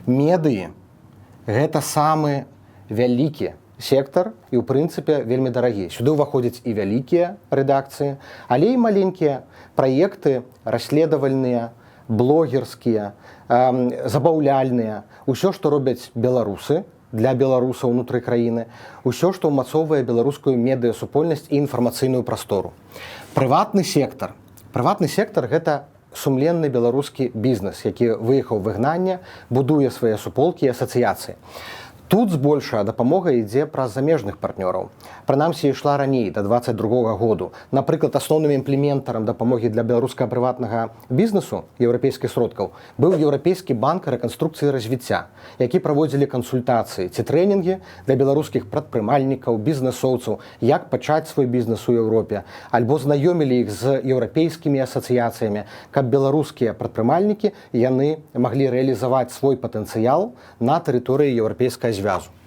Медыі гэта самы вялікі сектар і ў прынцыпе вельмі дарагі. Сюды ўваходзяць і вялікія рэдакцыі, але і маленькія праекты, расследавальныя, блогерскія, забаўляльныя, усё, што робяць беларусы для беларусаў унутры краіны, усё, што ўмацоўвае беларускую медыасупольнасць і інфармацыйную прастору. Прыватны сектар гэта сумленны беларускі бізнес, які выехаў ў выгнанне, будуе свае суполкі і асацыяцыі. Тут збольшая дапамога ідзе праз замежных партнёраў. Прынамсі, ішла раней, да 22 году. Напрыклад, асноўным імплементарам дапамогі для беларускага прыватнага бізнесу еўрапейскіх сродкаў быў Еўрапейскі банк рэканструкцыі і развіцця, які праводзілі кансультацыі ці трэнінгі для беларускіх прадпрымальнікаў, бізнесоўцаў, як пачаць свой бізнес у Еўропе, альбо знаёмілі іх з еўрапейскімі асацыяцыямі, каб беларускія прадпрымальнікі яны маглі рэалізаваць свой патэнцыял на тэрыторыі еўрапейскай звязу.